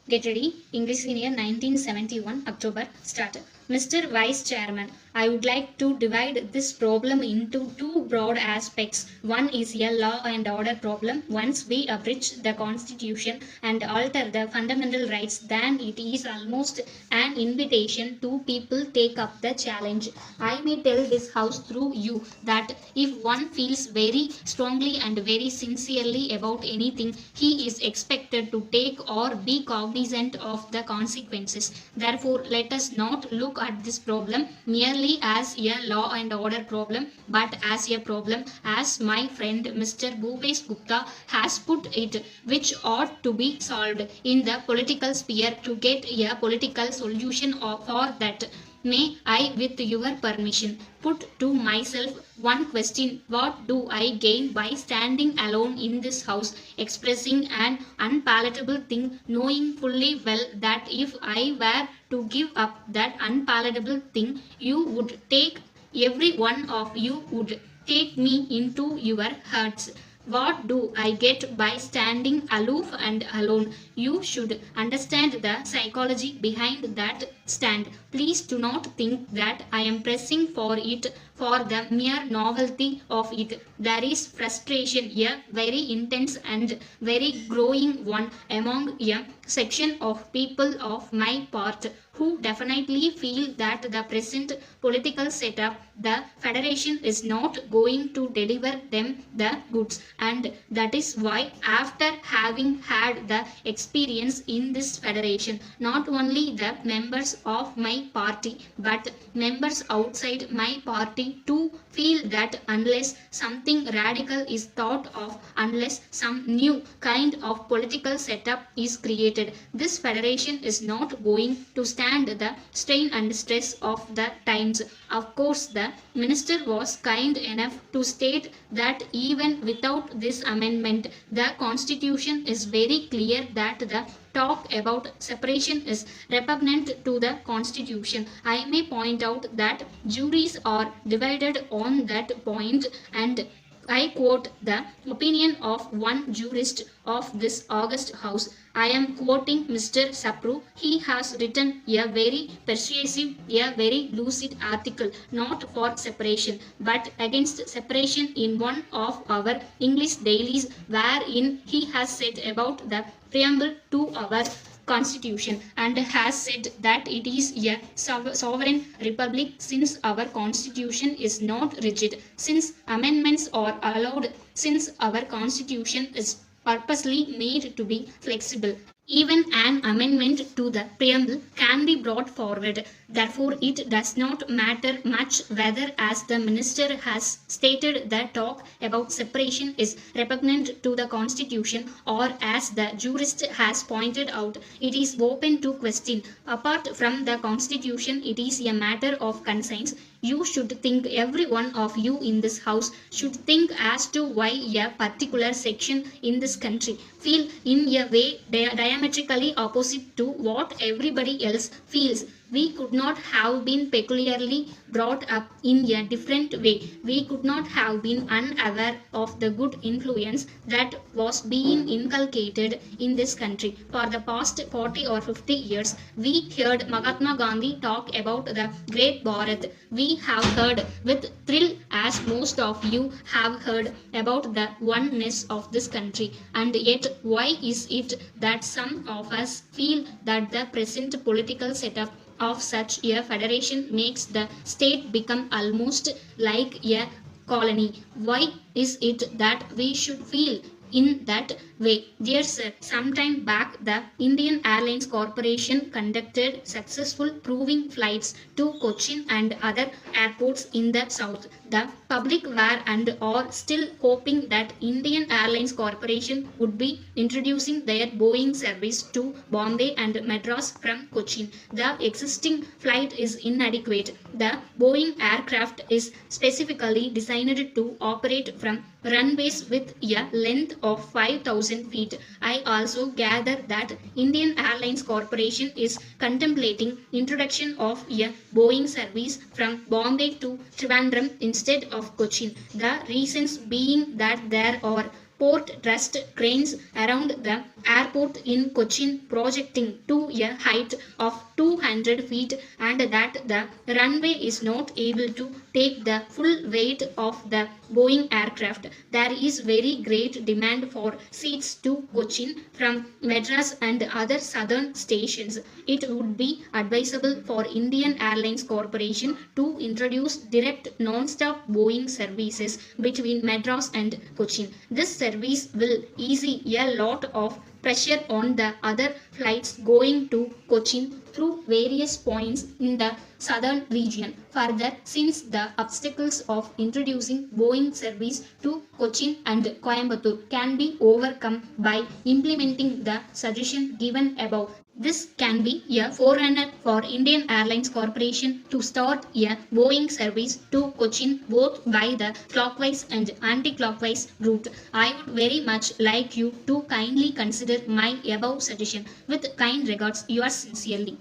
Get ready. English Senior 1971 October. Start. Mr. Vice Chairman, I would like to divide this problem into two broad aspects. One is a law and order problem. Once we abridge the constitution and alter the fundamental rights, then it is almost an invitation to people take up the challenge. I may tell this house through you that if one feels very strongly and very sincerely about anything, he is expected to take or be cognizant of the consequences. Therefore, let us not look at this problem merely as a law and order problem, but as a problem, as my friend Mr. Bhupesh Gupta has put it, which ought to be solved in the political sphere to get a political solution for that. May I, with your permission, put to myself one question: what do I gain by standing alone in this house, expressing an unpalatable thing, knowing fully well that if I were to give up that unpalatable thing, you would take, every one of you would take me into your hearts? What do I get by standing aloof and alone? You should understand the psychology behind that stand. Please do not think that I am pressing for it for the mere novelty of it. There is frustration, a very intense and very growing one, among a section of people of my part who definitely feel that the present political setup, the federation, is not going to deliver them the goods, and that is why, after having had the experience in this federation, not only the members of my party but members outside my party too feel that unless something radical is thought of, unless some new kind of political setup is created, this federation is not going to stand the strain and stress of the times. Of course, the minister was kind enough to state that even without this amendment, the constitution is very clear that the talk about separation is repugnant to the constitution. I may point out that juries are divided on that point, and I quote the opinion of one jurist of this august house. I am quoting Mr. Sapru. He has written a very persuasive, a very lucid article, not for separation, but against separation, in one of our English dailies, wherein he has said about the preamble to our constitution and has said that it is a sovereign republic, since our constitution is not rigid, since amendments are allowed, since our constitution is purposely made to be flexible. Even an amendment to the preamble can be brought forward. Therefore, it does not matter much whether, as the minister has stated, the talk about separation is repugnant to the constitution, or as the jurist has pointed out, it is open to question. Apart from the constitution, it is a matter of conscience. You should think, every one of you in this house should think, as to why a particular section in this country feel in a way diametrically opposite to what everybody else feels. We could not have been peculiarly brought up in a different way. We could not have been unaware of the good influence that was being inculcated in this country. For the past 40 or 50 years, we heard Mahatma Gandhi talk about the Great Bharat. We have heard with thrill, as most of you have heard, about the oneness of this country. And yet, why is it that some of us feel that the present political setup of such a federation makes the state become almost like a colony? Why is it that we should feel in that way? Dear sir, some time back the Indian Airlines Corporation conducted successful proving flights to Cochin and other airports in the south. The public were and are still hoping that Indian Airlines Corporation would be introducing their Boeing service to Bombay and Madras from Cochin. The existing flight is inadequate. The Boeing aircraft is specifically designed to operate from runways with a length of 5,000 feet. I also gather that Indian Airlines Corporation is contemplating introduction of a Boeing service from Bombay to Trivandrum instead of Cochin. The reasons being that there are port trust cranes around the airport in Cochin projecting to a height of 200 feet and that the runway is not able to take the full weight of the Boeing aircraft. There is very great demand for seats to Cochin from Madras and other southern stations. It would be advisable for Indian Airlines Corporation to introduce direct non-stop Boeing services between Madras and Cochin. This service will ease a lot of pressure on the other flights going to Cochin through various points in the southern region. Further, since the obstacles of introducing Boeing service to Cochin and Coimbatore can be overcome by implementing the suggestion given above, this can be a forerunner for Indian Airlines Corporation to start a Boeing service to Cochin both by the clockwise and anti-clockwise route. I would very much like you to kindly consider my above suggestion. With kind regards, yours sincerely.